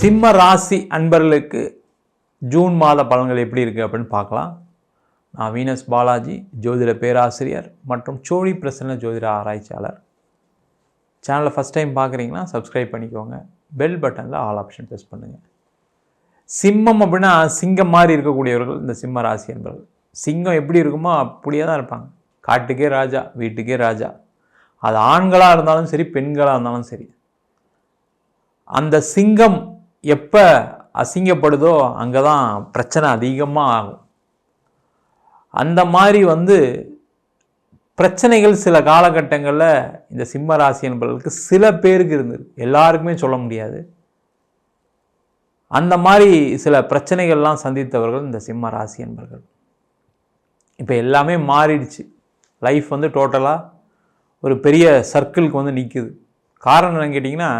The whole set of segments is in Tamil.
சிம்ம ராசி அன்பர்களுக்கு ஜூன் மாத பலன்கள் எப்படி இருக்குது அப்படின்னு பார்க்கலாம். நான் வீனஸ் பாலாஜி, ஜோதிட பேராசிரியர் மற்றும் சோழி பிரசன்ன ஜோதிட ஆராய்ச்சியாளர். சேனலை ஃபஸ்ட் டைம் பார்க்குறீங்கன்னா சப்ஸ்கிரைப் பண்ணிக்கோங்க. பெல் பட்டனில் ஆல் ஆப்ஷன் ப்ரெஸ் பண்ணுங்கள். சிம்மம் அப்படின்னா சிங்கம் மாதிரி இருக்கக்கூடியவர்கள் இந்த சிம்ம ராசி என்பவர்கள். சிங்கம் எப்படி இருக்குமோ அப்படியே தான் இருப்பாங்க. காட்டுக்கே ராஜா, வீட்டுக்கே ராஜா. அது ஆண்களாக இருந்தாலும் சரி, பெண்களாக இருந்தாலும் சரி. அந்த சிங்கம் எப்போ அசிங்கப்படுதோ அங்கே தான் பிரச்சனை அதிகமாக ஆகும். அந்த மாதிரி பிரச்சனைகள் சில காலகட்டங்களில் இந்த சிம்ம ராசி என்பவர்களுக்கு சில பேருக்கு இருந்தது, எல்லாருக்குமே சொல்ல முடியாது. அந்த மாதிரி சில பிரச்சனைகள்லாம் சந்தித்தவர்கள் இந்த சிம்ம ராசி என்பவர்கள். இப்போ எல்லாமே மாறிடுச்சு. லைஃப் டோட்டலாக ஒரு பெரிய சர்க்கிளுக்கு நிற்குது. காரணம் என்னன்னு கேட்டிங்கன்னா,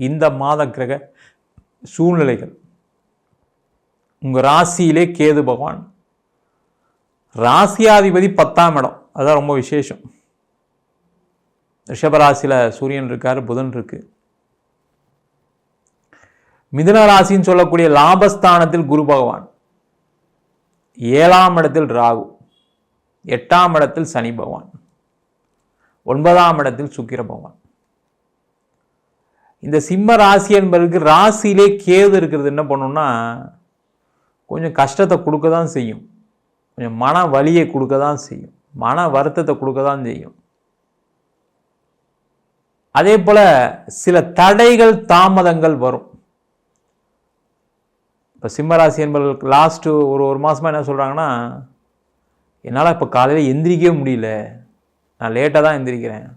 இந்த மாத கிரக சூழ்நிலைகள். உங்கள் ராசியிலே கேது பகவான், ராசியாதிபதி 10ஆம் இடம், அதுதான் ரொம்ப விசேஷம். ரிஷபராசியில் சூரியன் இருக்கார், புதன் இருக்கு. மிதுன ராசின்னு சொல்லக்கூடிய லாபஸ்தானத்தில் குரு பகவான், 7ஆம் இடத்தில் ராகு, 8ஆம் இடத்தில் சனி பகவான், 9ஆம் இடத்தில் சுக்கிர பகவான். இந்த சிம்ம ராசி என்பதற்கு ராசியிலே கேது இருக்கிறது என்ன பண்ணுன்னா, கொஞ்சம் கஷ்டத்தை கொடுக்க தான் செய்யும், கொஞ்சம் மன வலியை கொடுக்க தான் செய்யும், மன வருத்தத்தை கொடுக்க தான் செய்யும். அதே போல் சில தடைகள் தாமதங்கள் வரும். இப்போ சிம்மராசி என்பவர்களுக்கு லாஸ்ட்டு ஒரு மாதமாக என்ன சொல்கிறாங்கன்னா, என்னால் இப்போ காலையில் எந்திரிக்கவே முடியல, நான் லேட்டாக தான் எந்திரிக்கிறேன்,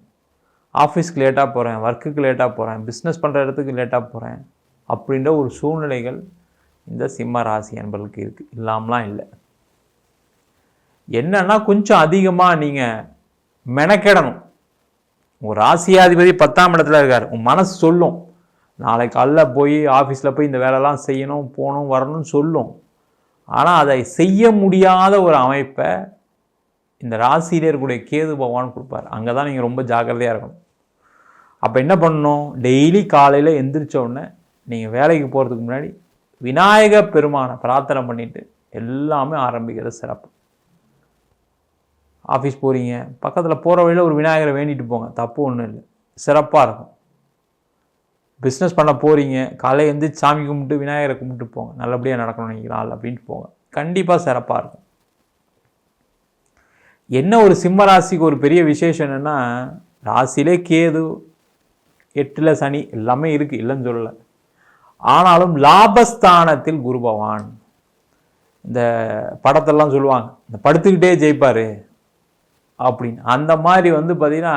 ஆஃபீஸ்க்கு லேட்டாக போகிறேன், ஒர்க்குக்கு லேட்டாக போகிறேன், பிஸ்னஸ் பண்ணுற இடத்துக்கு லேட்டாக போகிறேன் அப்படின்ற ஒரு சூழ்நிலைகள் இந்த சிம்ம ராசி என்பவர்களுக்கு இருக்குது. இல்லாமலாம் இல்லை. என்னன்னா கொஞ்சம் அதிகமாக நீங்கள் மெனக்கெடணும். உங்கள் ராசியாதிபதி 10ஆம் இடத்துல இருக்கார். உங்கள் மனசு சொல்லும், நாளைக்கு காலைல போய் ஆஃபீஸில் போய் இந்த வேலைலாம் செய்யணும், போகணும், வரணும்னு சொல்லும். ஆனால் அதை செய்ய முடியாத ஒரு அமைப்பை இந்த ராசியிலே இருக்கக்கூடிய கேது பகவான் கொடுப்பார். அங்கே தான் நீங்கள் ரொம்ப ஜாக்கிரதையாக இருக்கணும். அப்போ என்ன பண்ணணும், டெய்லி காலையில் எந்திரிச்ச உடனே நீங்கள் வேலைக்கு போகிறதுக்கு முன்னாடி விநாயக பெருமானை பிரார்த்தனை பண்ணிவிட்டு எல்லாமே ஆரம்பிக்கிறது சிறப்பு. ஆஃபீஸ் போகிறீங்க, பக்கத்தில் போகிற வழியில் ஒரு விநாயகரை வேண்டிட்டு போங்க, தப்பு ஒன்றும் இல்லை, சிறப்பாக இருக்கும். பிஸ்னஸ் பண்ண போகிறீங்க, காலையில் எந்திரிச்சு சாமி கும்பிட்டு விநாயகரை கும்பிட்டு போங்க, நல்லபடியாக நடக்கணும் நினைக்கிறாள் அப்படின்ட்டு போங்க, கண்டிப்பாக சிறப்பாக இருக்கும். என்ன ஒரு சிம்ம ராசிக்கு ஒரு பெரிய விசேஷம் என்னென்னா, ராசியிலே கேது, 8ல் சனி, எல்லாமே இருக்குது, இல்லைன்னு சொல்லலை. ஆனாலும் லாபஸ்தானத்தில் குரு பகவான். இந்த படத்தெல்லாம் சொல்லுவாங்க, இந்த படுத்துக்கிட்டே ஜெயிப்பார் அப்படின்னு. அந்த மாதிரி பார்த்திங்கன்னா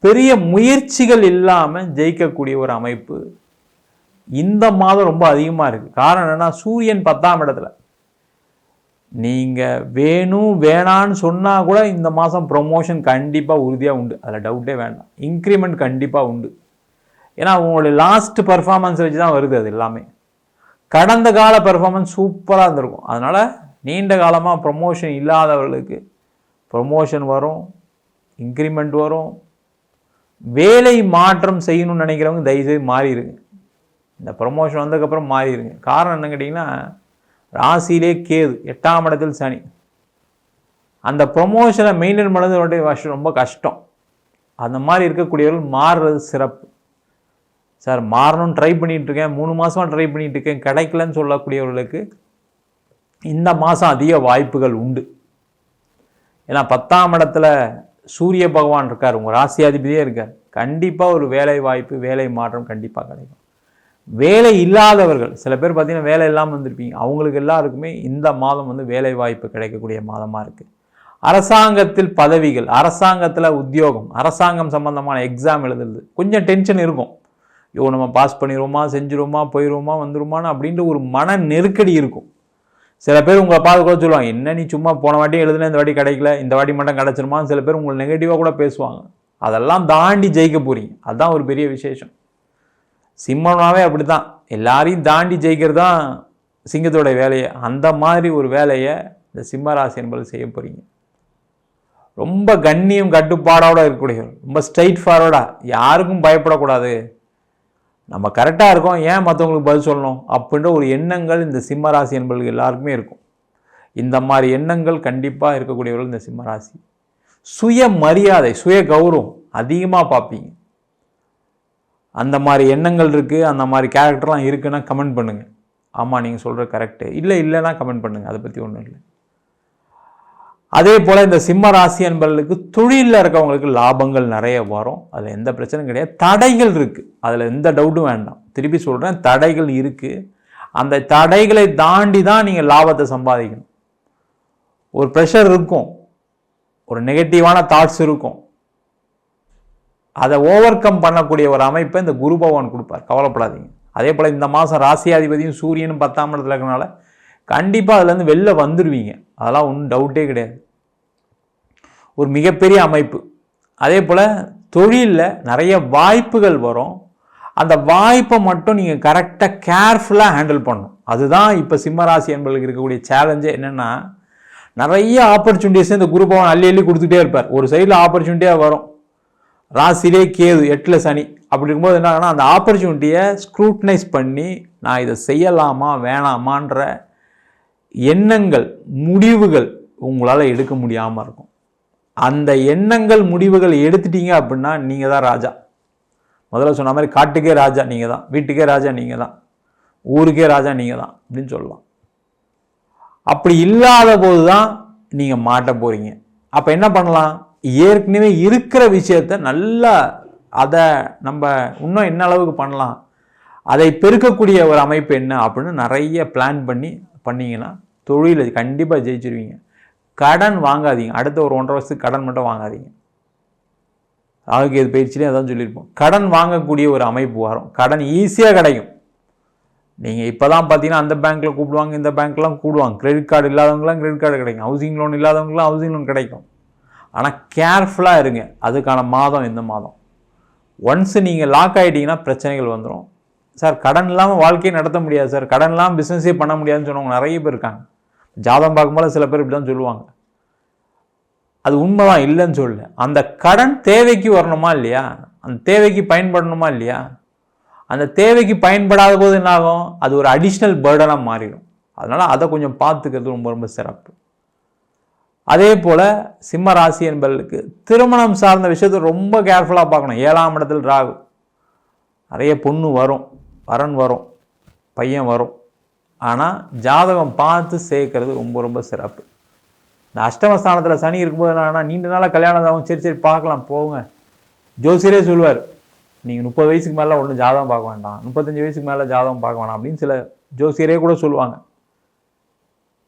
பெரிய முயற்சிகள் இல்லாமல் ஜெயிக்கக்கூடிய ஒரு அமைப்பு இந்த மாதம் ரொம்ப அதிகமாக இருக்குது. காரணம் என்னென்னா, சூரியன் 10ஆம் இடத்துல. நீங்கள் வேணும் வேணான்னு சொன்னால் கூட இந்த மாதம் ப்ரொமோஷன் கண்டிப்பாக உறுதியாக உண்டு, அதில் டவுட்டே வேண்டாம். இன்க்ரிமெண்ட் கண்டிப்பாக உண்டு. ஏன்னா உங்களுடைய லாஸ்ட் பர்ஃபார்மன்ஸை வச்சு தான் வருது. அது எல்லாமே கடந்த கால பர்ஃபார்மன்ஸ் சூப்பராக இருந்திருக்கும். அதனால் நீண்ட காலமாக ப்ரொமோஷன் இல்லாதவர்களுக்கு ப்ரொமோஷன் வரும், இன்க்ரிமெண்ட் வரும். வேலை மாற்றம் செய்யணும்னு நினைக்கிறவங்க தயவுசெய்து மாறிடுங்க. இந்த ப்ரொமோஷன் வந்ததுக்கப்புறம் மாறிடுங்க. காரணம் என்ன கேட்டிங்கன்னா, ராசியிலே கேது, 8ஆம் இடத்தில் சனி. அந்த ப்ரொமோஷனை மெயின்டைன் பண்ணுறது ரொம்ப கஷ்டம். அந்த மாதிரி இருக்கக்கூடியவர்கள் மாறுறது சிறப்பு. சார் மாறணும்னு ட்ரை பண்ணிகிட்ருக்கேன், 3 மாதமாக ட்ரை பண்ணிகிட்ருக்கேன், கிடைக்கலன்னு சொல்லக்கூடியவர்களுக்கு இந்த மாதம் அதிக வாய்ப்புகள் உண்டு. ஏன்னா 10ஆம் இடத்துல சூரிய பகவான் இருக்கார், உங்கள் ராசியாதிபதியே இருக்கார். கண்டிப்பாக ஒரு வேலை வாய்ப்பு, வேலை மாற்றம் கண்டிப்பாக கிடைக்கும். வேலை இல்லாதவர்கள் சில பேர் பார்த்திங்கன்னா வேலை இல்லாமல் வந்திருப்பீங்க, அவங்களுக்கு எல்லாருக்குமே இந்த மாதம் வேலை வாய்ப்பு கிடைக்கக்கூடிய மாதமாக இருக்குது. அரசாங்கத்தில் பதவிகள், அரசாங்கத்தில் உத்தியோகம், அரசாங்கம் சம்பந்தமான எக்ஸாம் எழுதுறது கொஞ்சம் டென்ஷன் இருக்கும். ஐயோ நம்ம பாஸ் பண்ணிடுவோமா, செஞ்சுருவோமா, போயிடுவோமா, வந்துடுவோமான்னு அப்படின்ற ஒரு மன நெருக்கடி இருக்கும். சில பேர் உங்களை பார்த்து கூட சொல்லுவாங்க, என்ன நீ சும்மா போன வாட்டியும் எழுதுனா இந்த வாட்டி கிடைக்கல, இந்த வாட்டி மட்டும் கிடச்சிருமான்னு சில பேர் உங்களை நெகட்டிவாக கூட பேசுவாங்க. அதெல்லாம் தாண்டி ஜெயிக்க போகிறீங்க, அதுதான் ஒரு பெரிய விசேஷம். சிம்மனாவே அப்படி தான், எல்லாரையும் தாண்டி ஜெயிக்கிறது தான் சிங்கத்தோட வேலையை. அந்த மாதிரி ஒரு வேலையை இந்த சிம்ம ராசி என்பது செய்ய போகிறீங்க. ரொம்ப கண்ணியம் கட்டுப்பாடோடு இருக்கக்கூடியவர், ரொம்ப ஸ்ட்ரைட் ஃபார்வர்டாக, யாருக்கும் பயப்படக்கூடாது, நம்ம கரெக்டாக இருக்கோம், ஏன் மற்றவங்களுக்கு பதில் சொல்லணும் அப்படின்ற ஒரு எண்ணங்கள் இந்த சிம்ம ராசி என்பவர்களுக்கு எல்லாருக்குமே இருக்கும். இந்த மாதிரி எண்ணங்கள் கண்டிப்பாக இருக்கக்கூடியவர்கள் இந்த சிம்ம ராசி. சுய மரியாதை, சுய கௌரவம் அதிகமாக பார்ப்பீங்க. அந்த மாதிரி எண்ணங்கள் இருக்குது, அந்த மாதிரி கேரக்டர்லாம் இருக்குன்னா கமெண்ட் பண்ணுங்கள். ஆமாம் நீங்கள் சொல்கிற கரெக்டு, இல்லைன்னா கமெண்ட் பண்ணுங்கள், அதை பற்றி ஒன்றும் இல்லை. அதே போல் இந்த சிம்ம ராசி என்பவர்களுக்கு தொழிலில் இருக்கவங்களுக்கு லாபங்கள் நிறைய வரும், அதில் எந்த பிரச்சனையும் கிடையாது. தடைகள் இருக்குது, அதில் எந்த டவுட்டும் வேண்டாம். திருப்பி சொல்கிறேன், தடைகள் இருக்குது. அந்த தடைகளை தாண்டி தான் நீங்கள் லாபத்தை சம்பாதிக்கணும். ஒரு ப்ரெஷர் இருக்கும், ஒரு நெகட்டிவான தாட்ஸ் இருக்கும், அதை ஓவர் கம் பண்ணக்கூடிய ஒரு அமைப்பை இந்த குரு பகவான் கொடுப்பார், கவலைப்படாதீங்க. அதே போல் இந்த மாதம் ராசியாதிபதியும் சூரியனும் 10ஆம் இடத்துல இருக்கனால கண்டிப்பாக அதுலேருந்து வெளில வந்துடுவீங்க, அதெல்லாம் ஒன்றும் டவுட்டே கிடையாது. ஒரு மிகப்பெரிய அமைப்பு. அதே போல் தொழிலில் நிறைய வாய்ப்புகள் வரும், அந்த வாய்ப்பை மட்டும் நீங்கள் கரெக்டாக கேர்ஃபுல்லாக ஹேண்டில் பண்ணணும். அதுதான் இப்போ சிம்மராசி என்பவர்களுக்கு இருக்கக்கூடிய சேலஞ்சே. என்னென்னா, நிறைய ஆப்பர்ச்சுனிட்டிஸை இந்த குரு பகவான் அள்ளி அள்ளி கொடுத்துட்டே இருப்பார். ஒரு சைடில் ஆப்பர்ச்சுனிட்டியாக வரும், ராசிலே கேது 8ல் சனி, அப்படி இருக்கும்போது என்ன ஆகுனா, அந்த ஆப்பர்ச்சுனிட்டியை ஸ்க்ரூட்டனைஸ் பண்ணி நான் இதை செய்யலாமா வேணாமான்ற எண்ணங்கள் முடிவுகள் உங்களால் எடுக்க முடியாமல் இருக்கும். அந்த எண்ணங்கள் முடிவுகள் எடுத்துட்டீங்க அப்படின்னா நீங்கள் தான் ராஜா. முதல்ல சொன்ன மாதிரி காட்டுக்கே ராஜா நீங்கள் தான், வீட்டுக்கே ராஜா நீங்கள் தான், ஊருக்கே ராஜா நீங்கள் தான் அப்படின்னு சொல்லலாம். அப்படி இல்லாத போது தான் நீங்கள் மாட்ட போகிறீங்க. அப்போ என்ன பண்ணலாம், ஏற்கனவே இருக்கிற விஷயத்த நல்லா அதை நம்ம இன்னும் என்ன அளவுக்கு பண்ணலாம், அதை பெருக்கக்கூடிய ஒரு அமைப்பு என்ன அப்படின்னு நிறைய பிளான் பண்ணிங்கன்னா தொழிலை கண்டிப்பாக ஜெயிச்சிருவீங்க. கடன் வாங்காதீங்க, அடுத்த ஒரு 1.5 வருஷத்துக்கு கடன் மட்டும் வாங்காதீங்க. அதுக்கு இது பயிற்சியிலே அதான் சொல்லியிருப்போம். கடன் வாங்கக்கூடிய ஒரு அமைப்பு வரும், கடன் ஈஸியாக கிடைக்கும். நீங்கள் இப்போ தான் பார்த்தீங்கன்னா அந்த பேங்க்கில் கூப்பிடுவாங்க, இந்த பேங்க்லாம் கூப்பிடுவாங்க. கிரெடிட் கார்டு இல்லாதவங்களாம் கிரெடிட் கார்டு கிடைக்கும், ஹவுசிங் லோன் இல்லாதவங்களாம் ஹவுசிங் லோன் கிடைக்கும். ஆனால் கேர்ஃபுல்லாக இருங்க, அதுக்கான மாதம் இந்த மாதம். ஒன்ஸ் நீங்கள் லாக் ஆகிட்டீங்கன்னா பிரச்சனைகள் வந்துடும். சார் கடன் இல்லாமல் வாழ்க்கையை நடத்த முடியாது சார், கடன் இல்லாமல் பிஸ்னஸே பண்ண முடியாதுன்னு சொன்னவங்க நிறைய பேர் இருக்காங்க. ஜாதகம் பார்க்கும்போது சில பேர் இப்படி தான் சொல்லுவாங்க. அது உண்மைதான், இல்லைன்னு சொல்லல. அந்த கடன் தேவைக்கு வரணுமா இல்லையா, அந்த தேவைக்கு பயன்படணுமா இல்லையா, அந்த தேவைக்கு பயன்படாத போது என்ன ஆகும், அது ஒரு அடிஷ்னல் பேர்டனாக மாறிடும். அதனால் அதை கொஞ்சம் பார்த்துக்கிறது ரொம்ப ரொம்ப சிறப்பு. அதே போல் சிம்ம ராசி என்பவர்களுக்கு திருமணம் சார்ந்த விஷயத்தை ரொம்ப கேர்ஃபுல்லாக பார்க்கணும். 7ஆம் இடத்தில் ராகு, நிறைய பொண்ணு வரும், வரன் வரும், பையன் வரும். ஆனால் ஜாதகம் பார்த்து சேர்க்கறது ரொம்ப ரொம்ப சிறப்பு. இந்த அஷ்டமஸ்தானத்தில் சனி இருக்கும்போது என்னன்னா, நீண்ட நாளாக கல்யாணம் ஆகும், சரி பார்க்கலாம் போங்க. ஜோசியரே சொல்லுவார், நீங்கள் 30 வயசுக்கு மேலே ஒன்றும் ஜாதகம் பார்க்க வேண்டாம், 35 வயசுக்கு மேலே ஜாதகம் பார்க்க வேண்டாம் அப்படின்னு சில ஜோசியரே கூட சொல்லுவாங்க.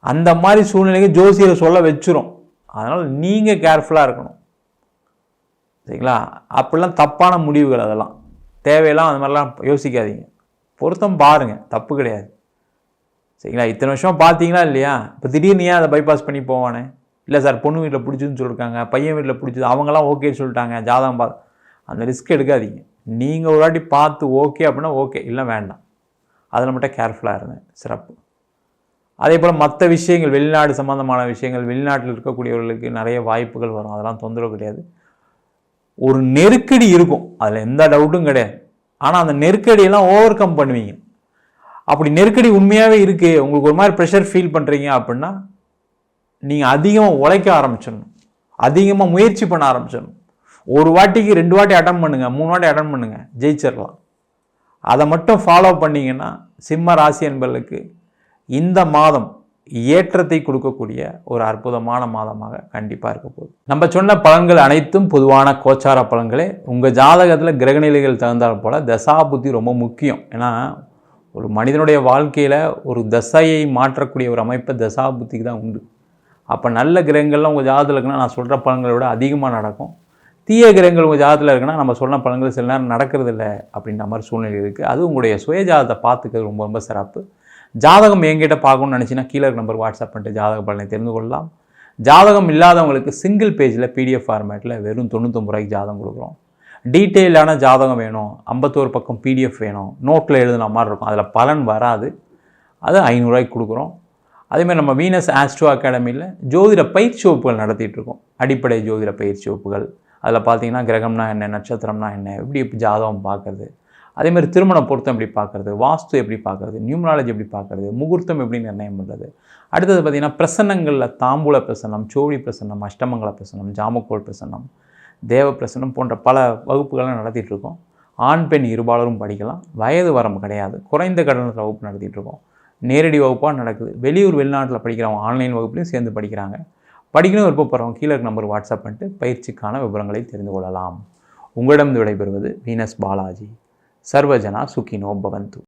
அந்த மாதிரி சூழ்நிலைக்கு ஜோசியரை சொல்ல வச்சிரும். அதனால் நீங்கள் கேர்ஃபுல்லாக இருக்கணும், சரிங்களா? அப்படிலாம் தப்பான முடிவுகள், அதெல்லாம் தேவையெல்லாம் அந்த மாதிரிலாம் யோசிக்காதீங்க. பொருத்தம் பாருங்கள், தப்பு கிடையாது, சரிங்களா? இத்தனை வருஷம் பார்த்தீங்களா இல்லையா, இப்போ திடீர்னு ஏன் அதை பைபாஸ் பண்ணி போவானே? இல்லை சார் பொண்ணு வீட்டில் பிடிச்சதுன்னு சொல்லியிருக்காங்க, பையன் வீட்டில் பிடிச்சது, அவங்களாம் ஓகேன்னு சொல்லிட்டாங்க, ஜாதகம் பார்த்து, அந்த ரிஸ்க் எடுக்காதீங்க. நீங்கள் ஒரு வாட்டி பார்த்து ஓகே அப்படின்னா ஓகே, இல்லை வேண்டாம், அதில் மட்டும் கேர்ஃபுல்லாக இருங்க, சிறப்பு. அதே போல் மற்ற விஷயங்கள், வெளிநாடு சம்மந்தமான விஷயங்கள், வெளிநாட்டில் இருக்கக்கூடியவர்களுக்கு நிறைய வாய்ப்புகள் வரும், அதெல்லாம் தொந்தரவு கிடையாது. ஒரு நெருக்கடி இருக்கும், அதில் எந்த டவுட்டும் கிடையாது. ஆனால் அந்த நெருக்கடியெல்லாம் ஓவர் கம் பண்ணுவீங்க. அப்படி நெருக்கடி உண்மையாகவே இருக்குது, உங்களுக்கு ஒரு மாதிரி ப்ரெஷர் ஃபீல் பண்ணுறீங்க அப்படின்னா நீங்கள் அதிகமாக உழைக்க ஆரம்பிச்சிடணும், அதிகமாக முயற்சி பண்ண ஆரம்பிச்சிடணும். ஒரு வாட்டிக்கு 2 வாட்டி அட்டன் பண்ணுங்கள், 3 வாட்டி அட்டன் பண்ணுங்கள், ஜெயிச்சிடலாம். அதை மட்டும் ஃபாலோ பண்ணிங்கன்னா சிம்ம ராசி என்பவர்களுக்கு இந்த மாதம் ஏற்றத்தை கொடுக்கக்கூடிய ஒரு அற்புதமான மாதமாக கண்டிப்பாக இருக்க போகுது. நம்ம சொன்ன பலன்கள் அனைத்தும் பொதுவான கோச்சார பலன்களே. உங்கள் ஜாதகத்தில் கிரகநிலைகள் தகுந்தால் போல் தசா புத்தி ரொம்ப முக்கியம். ஏன்னா ஒரு மனிதனுடைய வாழ்க்கையில் ஒரு தசையை மாற்றக்கூடிய ஒரு அமைப்பை தசா புத்திக்கு தான் உண்டு. அப்போ நல்ல கிரகங்கள்லாம் உங்கள் ஜாதகத்தில் இருக்குன்னா நான் சொல்கிற பலன்களை விட அதிகமாக நடக்கும். தீய கிரகங்கள் உங்கள் ஜாதகத்தில் இருக்குன்னா நம்ம சொன்ன பலன்கள் சில நேரம் நடக்கிறது இல்லை அப்படின்ற மாதிரி சூழ்நிலை இருக்குது. அது உங்களுடைய சுய ஜாதகத்தை பார்த்துக்கிறது ரொம்ப ரொம்ப சிறப்பு. ஜாதகம் என்கிட்ட பார்க்கணும்னு நினச்சின்னா கீழே நம்பர் வாட்ஸ்அப் பண்ணிட்டு ஜாதக பலனை தெரிந்து கொள்ளலாம். ஜாதகம் இல்லாதவங்களுக்கு சிங்கிள் பேஜில் PDF ஃபார்மேட்டில் வெறும் 99 ரூபாய்க்கு ஜாதகம் கொடுக்குறோம். டீட்டெயிலான ஜாதகம் வேணும், 51 பக்கம் PDF வேணும், நோட்டில் எழுதுன மாதிரி இருக்கும், அதில் பலன் வராது, அது 500 ரூபாய்க்கு கொடுக்குறோம். அதேமாதிரி நம்ம வீனஸ் ஆஸ்ட்ரோ அகாடமியில் ஜோதிட பயிற்சி வகுப்புகள் நடத்திட்டுருக்கோம். அடிப்படை ஜோதிட பயிற்சி வகுப்புகள், அதில் பார்த்தீங்கன்னா கிரகம்னா என்ன, நட்சத்திரம்னா என்ன, எப்படி ஜாதகம் பார்க்குறது, அதேமாதிரி திருமண பொருத்தம் எப்படி பார்க்குறது, வாஸ்து எப்படி பார்க்குறது, நியூமராலஜி எப்படி பார்க்குறது, முகூர்த்தம் எப்படி நிர்ணயம் பண்ணுறது. அடுத்தது பார்த்திங்கன்னா பிரசன்னங்களில் தாம்பூல பிரசன்னம், சோழி பிரசன்னம், அஷ்டமங்கல பிரசன்னம், ஜாமக்கோள் பிரசன்னம், தேவ பிரசன்னம் போன்ற பல வகுப்புகள்லாம் நடத்திட்டுருக்கோம். ஆண் பெண் இருபாலரும் படிக்கலாம். வயது வரம்பு கிடையாது. குறைந்த கட்டணத்தில் வகுப்பு நடத்திட்டுருக்கோம். நேரடி வகுப்பாக நடக்குது. வெளியூர் வெளிநாட்டில் படிக்கிறவங்க ஆன்லைன் வகுப்புலையும் சேர்ந்து படிக்கிறாங்க. படிக்கணும் விருப்பப்படுறவங்க கீழே நம்பர் வாட்ஸ்அப் பண்ணிட்டு பயிற்சிக்கான விவரங்களை தெரிந்து கொள்ளலாம். உங்களிடம் விடைபெறுவது வீனஸ் பாலாஜி. சர்வஜனா சுகினோ பவந்து.